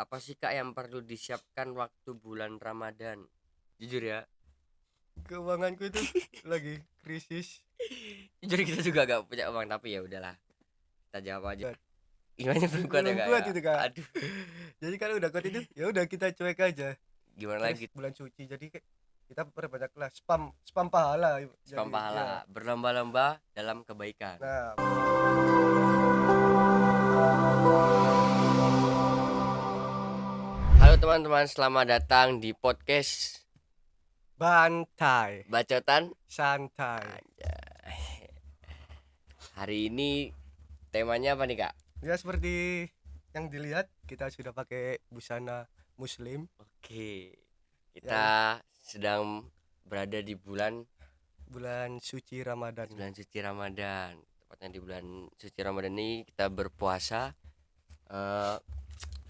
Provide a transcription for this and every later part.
Apa sih Kak yang perlu disiapkan waktu bulan Ramadan? Jujur ya. Keuanganku itu lagi krisis. Jujur kita juga gak punya uang, tapi ya udahlah. Kita jawab aja. Kuat. Gimana belum kuat ya Belum Kak kuat ya? itu Kak. Aduh, Jadi kalau udah kuat itu ya udah kita cuek aja. gimana Terus lagi? bulan suci jadi kita perbanyak lah spam spam pahala Spam jadi ya. pahala, berlomba-lomba dalam kebaikan. Nah, Halo teman-teman, selamat datang di podcast bantai, Bacotan. santai. Anjay. Hari ini temanya apa nih Kak? Ya seperti yang dilihat kita sudah pakai busana muslim. Oke, Ya, kita sedang berada di bulan bulan suci Ramadan. suci Ramadan. Tepatnya di bulan suci Ramadan ini kita berpuasa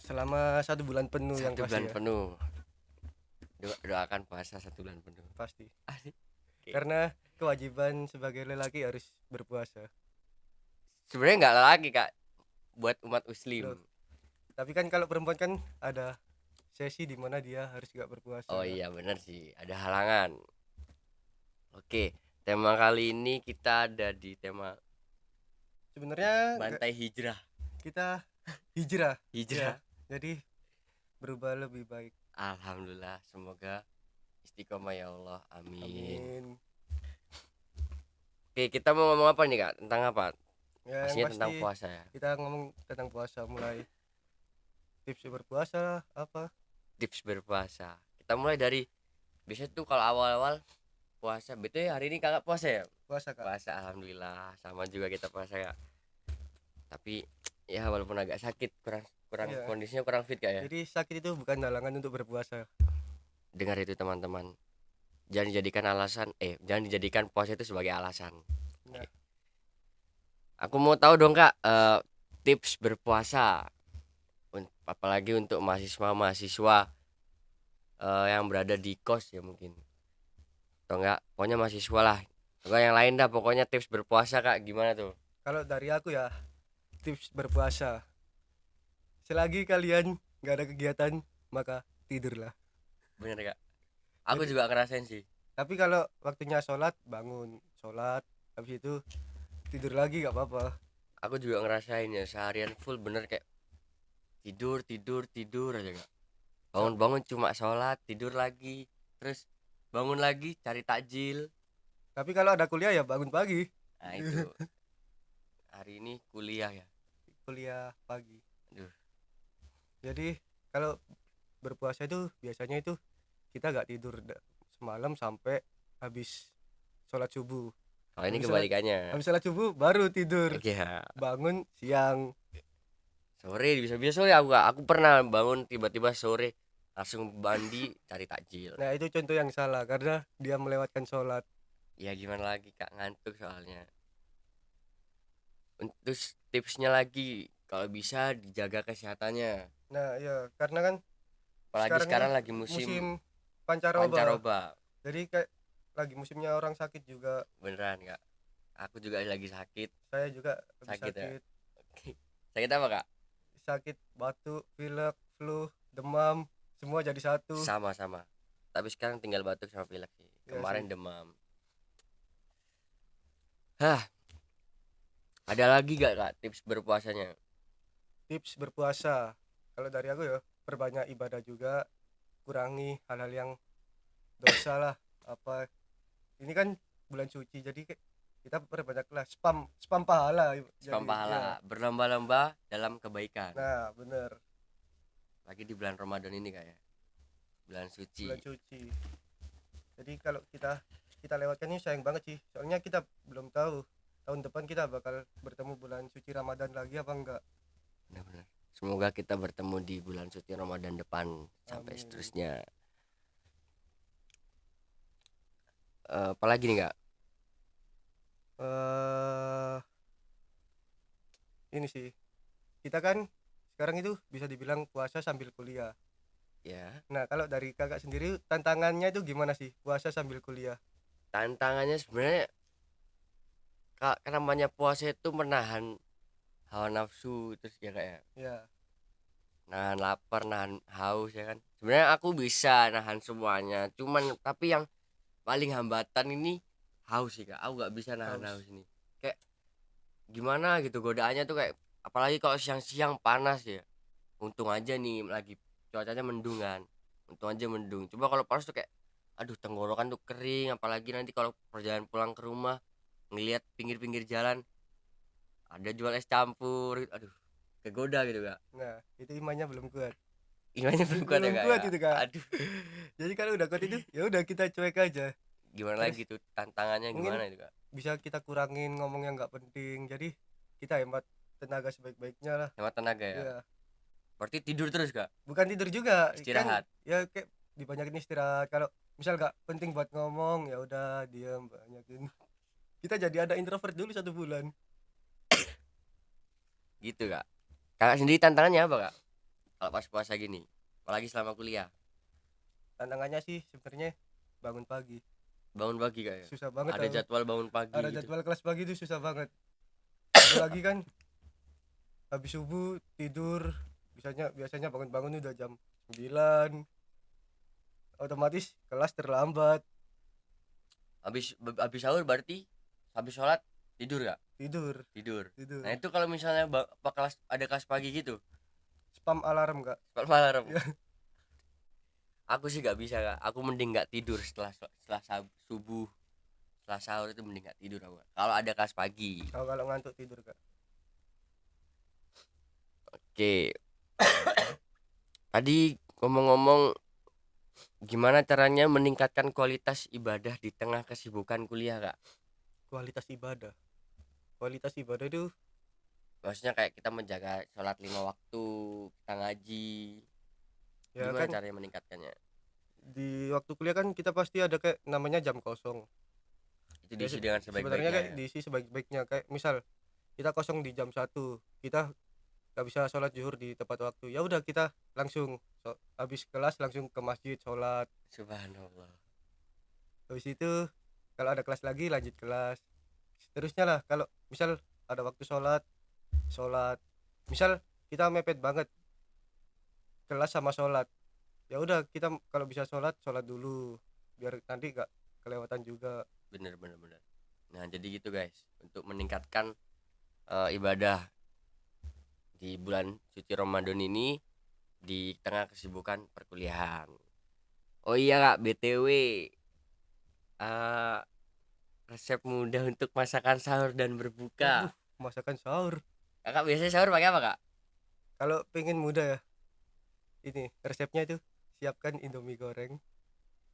Selama 1 bulan penuh yang 1 bulan pasti ya. penuh. Doakan puasa 1 bulan penuh. Pasti. Asik. Oke. Karena kewajiban sebagai lelaki harus berpuasa. Sebenarnya nggak lagi Kak, buat umat muslim. Loh. Tapi kan kalau perempuan kan ada sesi di mana dia harus gak berpuasa. Oh iya bener sih, ada halangan. Oke, tema kali ini kita ada di tema Sebenarnya bantai hijrah. kita hijrah. Hijrah. Ya, jadi berubah lebih baik. Alhamdulillah, semoga istiqomah ya Allah. Amin. Amin. Oke, kita mau ngomong apa nih Kak? Tentang apa? Ya, Pastinya yang tentang pasti puasa ya. kita ngomong tentang puasa, mulai tips berpuasa apa. Tips berpuasa. Kita mulai dari biasanya tuh kalau awal-awal puasa. Betul ya, hari ini Kakak puasa ya? Puasa Kak. Puasa, alhamdulillah. Sama juga kita puasa ya. Tapi ya walaupun agak sakit, kurang Iya. kondisinya kurang fit Kak ya. Jadi sakit itu bukan halangan untuk berpuasa. Dengar itu teman-teman. Jangan dijadikan puasa itu sebagai alasan. Nah, Aku mau tahu dong Kak, tips berpuasa. Apalagi untuk mahasiswa yang berada di kos ya mungkin. Atau enggak, pokoknya mahasiswa lah. Enggak yang lain dah, pokoknya tips berpuasa Kak, gimana tuh? kalau dari aku ya, tips berpuasa. Selagi kalian nggak ada kegiatan, maka tidurlah. Bener Kak. Aku Jadi, juga ngerasain sih. tapi kalau waktunya sholat, bangun sholat, habis itu tidur lagi gak apa-apa. Aku juga ngerasain ya, seharian full bener kayak tidur aja Kak. Bangun cuma sholat, tidur lagi, terus bangun lagi cari takjil. Tapi kalau ada kuliah ya bangun pagi. Nah itu hari ini kuliah ya. Kuliah pagi. Aduh, Jadi kalau berpuasa itu biasanya itu kita gak tidur semalam sampai habis sholat subuh. kalau ini Habis kebalikannya. sholat subuh baru tidur. Oke ya. Bangun siang. Sore bisa sore aku pernah bangun tiba-tiba sore langsung mandi cari takjil. Nah itu contoh yang salah karena dia melewatkan sholat. Ya gimana lagi Kak, ngantuk soalnya. Untuk tipsnya lagi, kalau bisa dijaga kesehatannya. Nah ya karena kan Apalagi sekarang ini lagi musim pancaroba. pancaroba. Jadi kayak lagi musimnya orang sakit juga. Beneran Kak, aku juga lagi sakit. Saya juga habis Sakit ya? sakit. Sakit apa Kak? Sakit batuk, pilek, flu, demam, semua jadi satu. Sama tapi sekarang tinggal batuk sama pilek sih. Ya Kemarin sih. demam. Hah, ada lagi gak Kak tips berpuasanya? Tips berpuasa, kalau dari aku ya perbanyak ibadah juga, kurangi hal-hal yang dosa lah. Apa ini kan bulan suci jadi kita perbanyak lah spam spam pahala Spam jadi pahala, ya. berlomba-lomba dalam kebaikan. Nah bener, Lagi di bulan Ramadan ini Kak ya, bulan suci. bulan suci. Jadi kalau kita lewatkan ini sayang banget sih, soalnya kita belum tahu tahun depan kita bakal bertemu bulan suci Ramadan lagi apa enggak. Benar-benar. Semoga kita bertemu di bulan suci Ramadan depan sampai Amin. seterusnya. Apalagi nih Kak? eh ini sih, kita kan sekarang itu bisa dibilang puasa sambil kuliah. Ya, Nah kalau dari kakak sendiri tantangannya itu gimana sih puasa sambil kuliah? tantangannya sebenarnya Kak, kan namanya puasa itu menahan hawa nafsu terus ya Kak ya. Ya nahan lapar, nahan haus ya kan. Sebenarnya aku bisa nahan semuanya, cuman tapi yang paling hambatan ini haus sih kak. Aku nggak bisa nahan haus. haus ini. Kayak gimana gitu godaannya tuh kayak apalagi kalau siang-siang panas ya. Untung aja nih lagi cuacanya mendung kan. Untung aja mendung. Coba kalau panas tuh kayak aduh tenggorokan tuh kering, apalagi nanti kalau perjalanan pulang ke rumah ngelihat pinggir-pinggir jalan ada jual es campur gitu. Aduh, kegoda gitu kak. Nah itu imannya belum kuat. Gimana belum kuat ya Belum kak kuat ya. itu kak. Aduh, Jadi kalau udah kuat itu ya udah kita cuek aja. gimana Terus lagi tuh tantangannya mungkin gimana itu kak. bisa kita kurangin ngomong yang nggak penting, jadi kita hemat tenaga sebaik-baiknya lah. Hemat tenaga ya. Ya Berarti tidur terus kak. bukan tidur juga kan, Istirahat. ya kayak dibanyakin istirahat. Kalau misal nggak penting buat ngomong ya udah diam, banyakin. Kita jadi ada introvert dulu 1 bulan. Gitu kak. Kakak sendiri tantangannya apa kak? Kalau pas puasa gini, apalagi selama kuliah. Tantangannya sih sebenarnya bangun pagi Bangun pagi kak ya. susah banget Ada tau. jadwal bangun pagi Ada gitu. jadwal kelas pagi itu susah banget, apalagi kan habis subuh tidur, biasanya biasanya bangun-bangun udah jam 9, otomatis kelas terlambat. Habis sahur berarti habis sholat tidur kak. Tidur Tidur. tidur Nah itu kalau misalnya apa kelas ada kelas pagi gitu, spam alarm kak. kalau malam. Ya, Aku sih nggak bisa kak. Aku mending nggak tidur subuh, setelah sahur itu mending nggak tidur aku. Kalau ada kelas pagi. kalau ngantuk tidur kak. Oke. Tadi ngomong-ngomong gimana caranya meningkatkan kualitas ibadah di tengah kesibukan kuliah kak? Kualitas ibadah, kualitas ibadah itu Maksudnya kayak kita menjaga sholat 5 waktu, kita ngaji, ya gimana kan, caranya meningkatkannya? di waktu kuliah kan kita pasti ada kayak namanya jam kosong. Itu Ya diisi dengan sebenarnya sebaik-baiknya kayak ya. diisi sebaik-baiknya, kayak misal kita kosong di jam 1, kita nggak bisa sholat zuhur di tepat waktu, ya udah kita langsung habis kelas langsung ke masjid sholat. Subhanallah. Habis itu kalau ada kelas lagi lanjut kelas, terusnya lah. Kalau misal ada waktu sholat, sholat misal kita mepet banget kelas sama sholat, ya udah kita kalau bisa sholat sholat dulu biar nanti gak kelewatan juga. Bener bener bener. Nah jadi gitu guys, untuk meningkatkan ibadah di bulan suci Ramadan ini di tengah kesibukan perkuliahan. Oh iya kak, BTW eh, resep mudah untuk masakan sahur dan berbuka. Waduh, masakan sahur Kakak biasanya sahur pakai apa kak? kalau pengen mudah ya, ini resepnya itu: siapkan indomie goreng,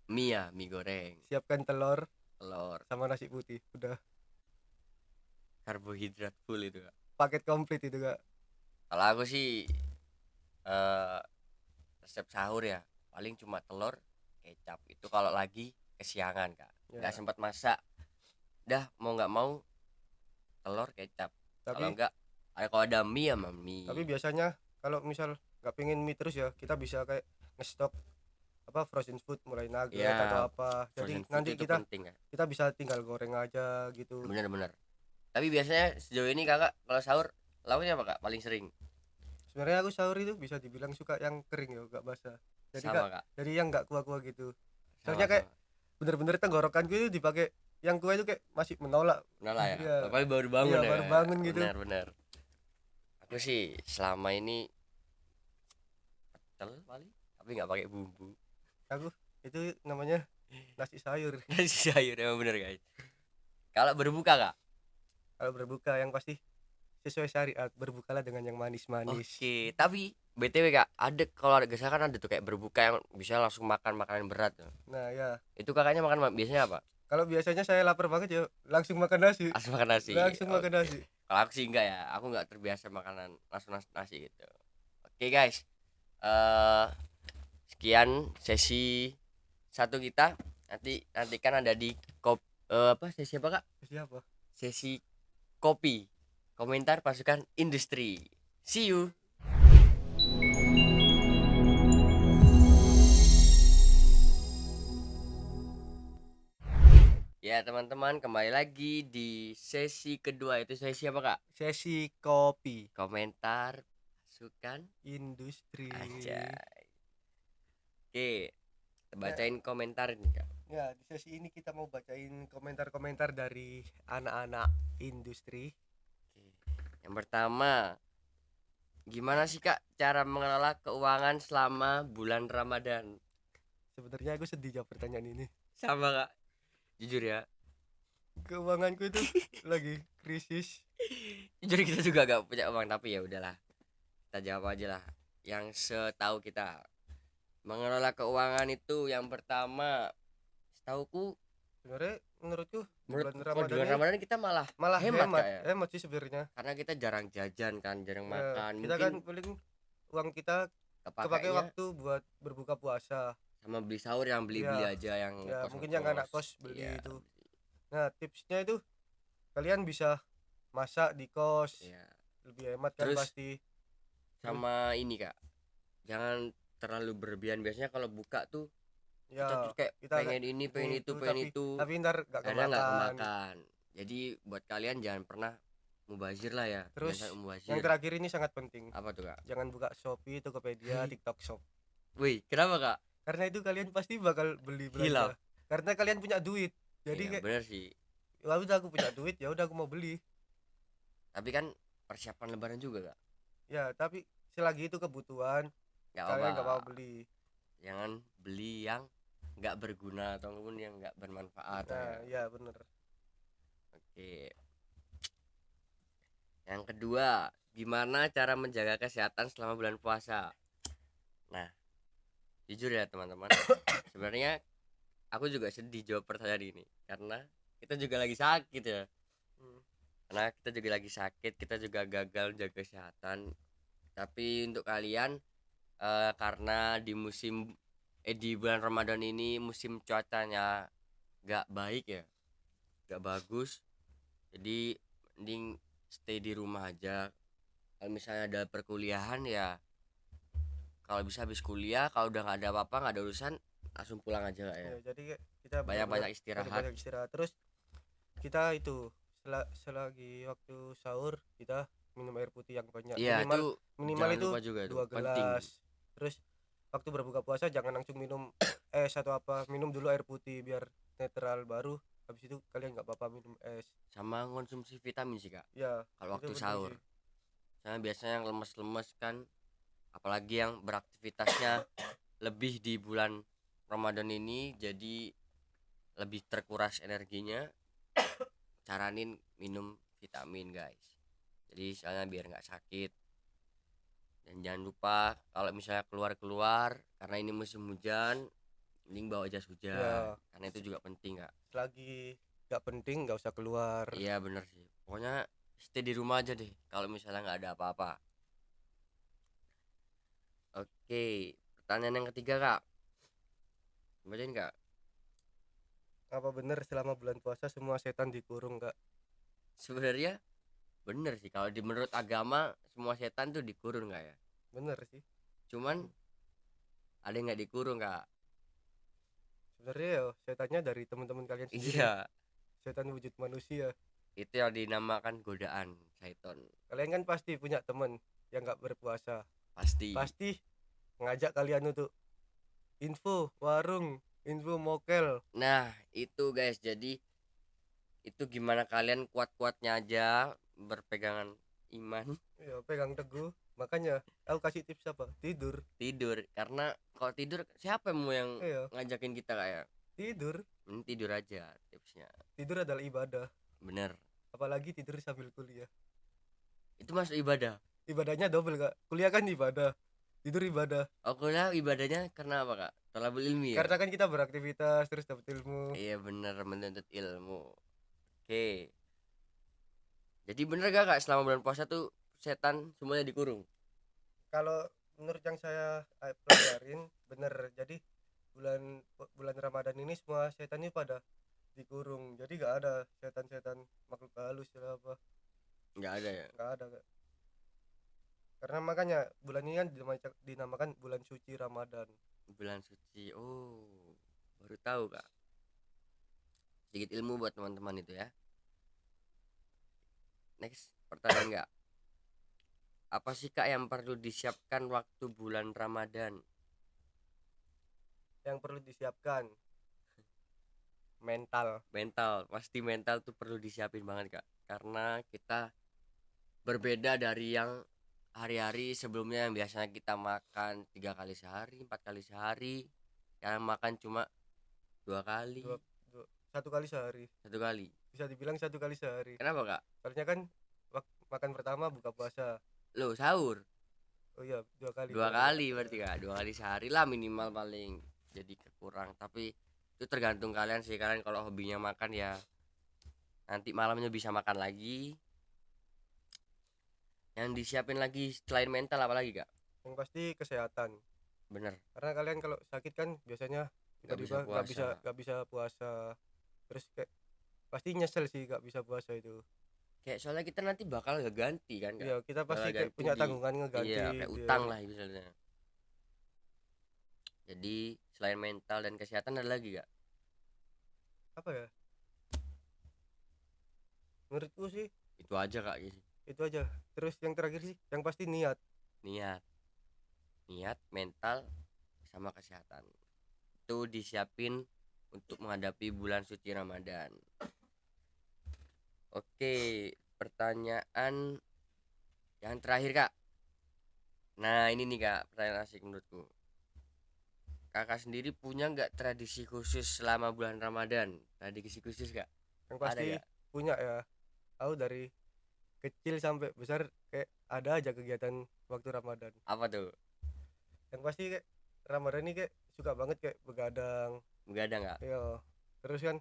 Mie ya, mie goreng, siapkan telur telur, sama nasi putih, udah karbohidrat full itu kak. paket komplit itu kak. Kalau aku sih eh, resep sahur ya paling cuma telur kecap itu kalau lagi kesiangan kak, nggak Ya sempat masak, dah mau nggak mau telur kecap. Kalau tapi enggak kalau ada mie sama mie. biasanya kalau misal nggak pengen mie terus ya, kita bisa kayak ngestok apa frozen food, mulai nugget atau Ya apa, jadi frozen food nanti itu kita penting kan. kita bisa tinggal goreng aja gitu. Bener-bener. Tapi biasanya sejauh ini kakak kalau sahur lauknya apa kak paling sering? Sebenarnya aku sahur itu bisa dibilang suka yang kering ya, gak basah. Jadi kak, Sama kak. jadi yang nggak kuah-kuah gitu. Soalnya kayak Sama-sama. bener-bener tenggorokanku itu dipakai yang kuah itu kayak masih menolak. Menolak ya. Iya, Paling baru bangun iya ya. baru Kak? bangun gitu. Benar-benar. Aku sih selama ini pecel paling, tapi nggak pakai bumbu. Aku itu namanya nasi sayur. Nasi sayur emang bener guys. Kalau berbuka kak? Kalau berbuka yang pasti sesuai syariat, berbukalah dengan yang manis-manis. Oke. Tapi BTW kak, ada kalau ada geser kan ada tuh kayak berbuka yang bisa langsung makan makanan berat. Nah ya, Itu kakaknya makan biasanya apa? kalau biasanya saya lapar banget ya langsung makan nasi. Langsung makan nasi. Langsung makan Oke. nasi. Kalau aku sih enggak ya, aku nggak terbiasa makanan langsung nasi gitu. Oke guys, eh sekian sesi satu kita. Nanti kan ada di apa sesi apa kak? Siapa? Sesi kopi, komentar pasukan industri. See you. Ya teman-teman, kembali lagi di sesi kedua. Itu sesi apa kak? Sesi kopi. Komentar Pasukan industri. aja. Oke, kita Ya, bacain komentar nih Kak. ya, di sesi ini kita mau bacain komentar-komentar dari anak-anak industri. Oke. Yang pertama, gimana sih Kak cara mengelola keuangan selama bulan Ramadan? Sebenarnya aku sedih jawab pertanyaan ini. Sama Kak, jujur ya. Keuanganku itu lagi krisis. Jujur kita juga gak punya uang, tapi ya udahlah. Kita jawab aja lah. Yang setahu kita, mengelola keuangan itu yang pertama, setauku Sebenarnya menurutku di menurut bulan kalau di Ramadan bulan ini Ramadan kita malah malah hemat hemat, Kak ya. hemat sih sebenarnya. Karena kita jarang jajan kan, jarang Ya, makan. kita kan Mungkin paling uang kita kepake kepakainya waktu buat berbuka puasa. sama beli sahur yang beli-beli Iya, aja yang ya mungkin yang ngekos-ngekos. anak kos beli Iya, itu. Nah, tipsnya itu kalian bisa masak di kos, iya. lebih hemat kan Terus pasti. Terus sama ini Kak, jangan terlalu berlebihan. Biasanya kalau buka tuh kita ya tuh kayak kita kayak pengen itu, pengen tapi itu, ntar gak akhirnya nggak kemakan. kemakan. Jadi buat kalian jangan pernah mubazir lah ya, jangan sampai Terus yang mubazir. terakhir ini sangat penting. Apa tuh Kak? Jangan buka Shopee, Tokopedia, TikTok Shop. Wih, kenapa Kak? Karena itu kalian pasti bakal beli Hilaf. belanja. Karena kalian punya duit. Jadi Iya kayak bener sih, ya udah aku punya duit, ya udah aku mau beli. tapi kan persiapan lebaran juga Kak, Ya, tapi selagi itu kebutuhan, nggak kalian nggak mau apa-apa. beli. Jangan beli yang nggak berguna ataupun yang nggak bermanfaat Nah, ya. ya bener. Oke, yang kedua, gimana cara menjaga kesehatan selama bulan puasa? Nah, jujur ya teman-teman, sebenarnya aku juga sedih jawab pertanyaan ini karena kita juga lagi sakit ya. Hmm. Karena kita juga lagi sakit, kita juga gagal jaga kesehatan. Tapi untuk kalian, karena di bulan Ramadan ini musim cuacanya gak baik ya, gak bagus, jadi mending stay di rumah aja. Kalau misalnya ada perkuliahan ya, kalau bisa habis kuliah, kalau udah nggak ada apa-apa, nggak ada urusan, langsung pulang aja Kak ya. Ya, jadi kayak kita benar-benar Banyak-banyak istirahat. banyak istirahat. Terus kita itu selagi waktu sahur kita minum air putih yang banyak. Iya itu Minimal jangan itu lupa juga itu 2 gelas. penting. Terus waktu berbuka puasa jangan langsung minum es atau apa, minum dulu air putih biar netral, baru habis itu kalian nggak apa-apa minum es. Sama konsumsi vitamin sih Kak, Ya, kalau itu waktu penting sahur. sih. Saya biasanya yang lemes-lemes kan, apalagi yang beraktivitasnya lebih di bulan Ramadan ini, jadi lebih terkuras energinya. Saranin minum vitamin guys, jadi soalnya biar nggak sakit. Dan jangan lupa kalau misalnya keluar-keluar karena ini musim hujan, mending bawa jas hujan Ya, karena itu juga penting Kak. selagi nggak penting nggak usah keluar. Iya bener sih, pokoknya stay di rumah aja deh kalau misalnya nggak ada apa-apa. Oke, pertanyaan yang ketiga Kak, bacain Kak. Apa bener selama bulan puasa semua setan dikurung, Kak? Sebenarnya bener sih, kalau di menurut agama semua setan tuh dikurung Kak ya. Bener sih. Cuman ada yang nggak dikurung Kak. Sebenarnya ya setannya dari teman-teman kalian sendiri. Iya, Setan wujud manusia. itu yang dinamakan godaan syaiton. Kalian kan pasti punya teman yang nggak berpuasa. Pasti. Pasti ngajak kalian untuk info warung, info mokel. Nah itu guys, jadi itu gimana kalian kuat-kuatnya aja berpegangan iman. Ya, pegang teguh. Makanya aku kasih tips apa? Tidur. Tidur, karena kalau tidur siapa yang mau yang Iya, ngajakin kita kayak tidur. tidur aja tipsnya. Tidur adalah ibadah. Bener, Apalagi tidur sambil kuliah. itu masuk ibadah. Ibadahnya double, Kak. Kuliah kan ibadah. Tidur ibadah. Aku lah ibadahnya karena apa Kak? Thalabul ilmi ya. Karena kan kita beraktivitas terus dapat ilmu. Iya bener, menuntut ilmu. Oke, jadi bener gak Kak selama bulan puasa tuh setan semuanya dikurung? Kalau menurut yang saya pelajarin bener. Jadi bulan bulan Ramadan ini semua setan ini pada dikurung. Jadi gak ada setan-setan makhluk halus atau apa. Nggak ada ya. Gak ada, Kak. Karena makanya bulan ini kan dinamakan bulan suci Ramadan. Bulan suci, oh baru tahu Kak. Sedikit ilmu buat teman-teman itu ya. Next pertanyaan nggak? Apa sih Kak yang perlu disiapkan waktu bulan Ramadan? Yang perlu disiapkan mental. Mental, pasti mental tuh perlu disiapin banget Kak. Karena kita berbeda dari yang hari-hari sebelumnya, yang biasanya kita makan 3 kali sehari, 4 kali sehari, yang makan cuma 2 kali, Dua, satu kali sehari, 1 kali. bisa dibilang satu kali sehari. Kenapa Kak? Soalnya kan makan pertama buka puasa. Lo sahur Oh iya, dua kali, 2 kali berarti Kak, 2 kali sehari lah minimal paling. Jadi kekurang, tapi itu tergantung kalian sih. Kalian kalau hobinya makan ya nanti malamnya bisa makan lagi. Yang disiapin lagi selain mental apa lagi Kak? Yang pasti kesehatan. Bener, Karena kalian kalau sakit kan biasanya nggak bisa tiba-tiba puasa. nggak bisa puasa. Terus kayak pasti nyesel sih nggak bisa puasa itu. Kayak soalnya kita nanti bakal gak ganti kan Kak, Iya, kita bakal pasti kayak ganti punya di, tanggungan ngeganti iya kayak dia. utang lah misalnya. Jadi selain mental dan kesehatan ada lagi Kak? Apa ya? Menurutku sih Itu aja Kak gitu. itu aja. Terus yang terakhir sih yang pasti niat. Niat, niat, mental, sama kesehatan. Itu disiapin untuk menghadapi bulan suci Ramadan. Oke, pertanyaan yang terakhir Kak. Nah ini nih Kak, pertanyaan asik menurutku. Kakak sendiri punya nggak tradisi khusus selama bulan Ramadan? Tradisi khusus Kak? Yang Ada pasti gak? punya ya. Aku dari kecil sampai besar kayak ada aja kegiatan waktu Ramadan. Apa tuh? Yang pasti kayak Ramadan ini kayak suka banget kayak begadang. Begadang nggak? Yo. Terus kan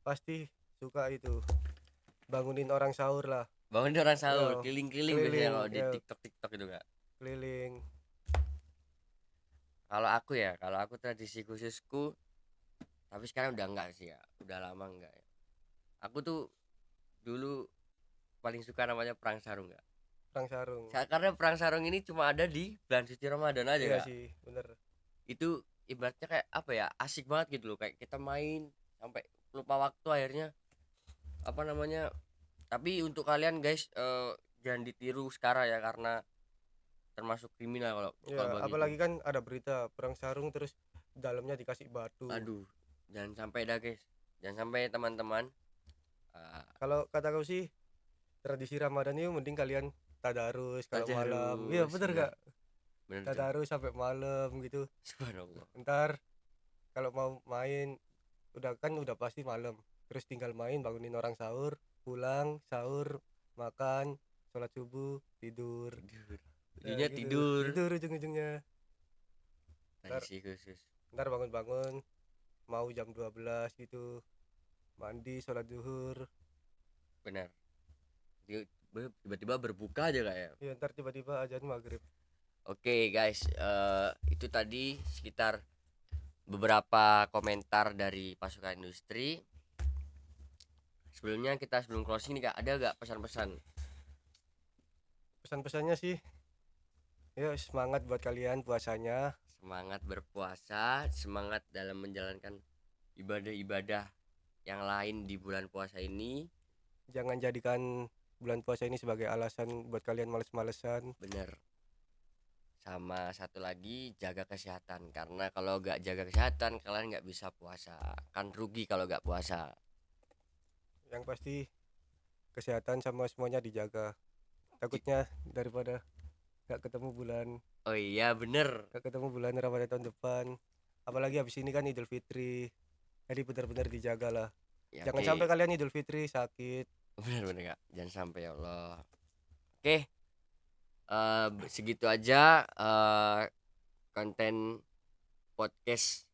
pasti suka itu bangunin orang sahur lah. Bangun orang sahur, Yo. keliling-keliling biasanya Keliling, kalau di ya TikTok itu Kak. keliling. Kalau aku tradisi khususku, tapi sekarang udah enggak sih ya, udah lama enggak ya. Aku tuh dulu paling suka namanya perang sarung Kak. Perang sarung. Karena perang sarung ini cuma ada di bulan suci Ramadan aja Iya Kak. sih, bener. Itu ibaratnya kayak apa ya, asik banget gitu loh, kayak kita main sampai lupa waktu akhirnya, apa namanya. Tapi untuk kalian guys, jangan ditiru sekarang ya, karena termasuk kriminal kalau Ya, kalau begitu. apalagi kan ada berita perang sarung terus dalamnya dikasih batu. Aduh, jangan sampai dah guys, jangan sampai teman-teman. Ah, Kalau kata kau sih tradisi Ramadan itu mending kalian tadarus kalau malam. Iya, tadarus, bener bener gak? bener tuh. Tadarus sampai malam gitu. Subhanallah. Ntar kalau mau main udah pasti malam. Terus tinggal main, bangunin orang sahur, pulang sahur, makan, sholat subuh, tidur. Tidur, Ya ujungnya gitu, tidur. tidur ujung-ujungnya. Ntar, Tradisi khusus, ntar bangun-bangun mau jam 12 gitu, mandi, sholat zuhur. bener. Tiba-tiba berbuka aja kayak. Ya ntar tiba-tiba azan maghrib. Oke guys, itu tadi sekitar beberapa komentar dari pasukan industri. Sebelum closing nih Kak, ada gak pesan-pesan? Pesan-pesannya sih ya semangat buat kalian puasanya. Semangat berpuasa, semangat dalam menjalankan ibadah-ibadah yang lain di bulan puasa ini. Jangan jadikan bulan puasa ini sebagai alasan buat kalian males-malesan. Bener. Sama satu lagi, jaga kesehatan, karena kalau gak jaga kesehatan kalian gak bisa puasa, kan rugi kalau gak puasa. Yang pasti kesehatan sama semuanya dijaga. Takutnya daripada gak ketemu bulan Oh iya bener Ramadan tahun depan. Apalagi habis ini kan Idul Fitri. Jadi benar-benar dijaga lah. ya, Jangan oke. sampai kalian Idul Fitri sakit. Bener Kak, jangan sampai ya Allah. Oke, segitu aja konten podcast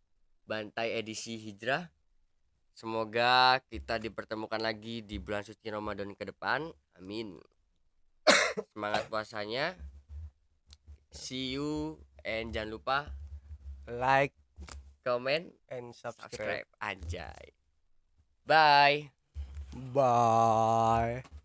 Bantai edisi Hijrah. Semoga kita dipertemukan lagi di bulan suci Ramadan ke depan. Amin. Semangat puasanya. See you, and jangan lupa Like comment, and subscribe. subscribe. Anjay. Bye. Bye.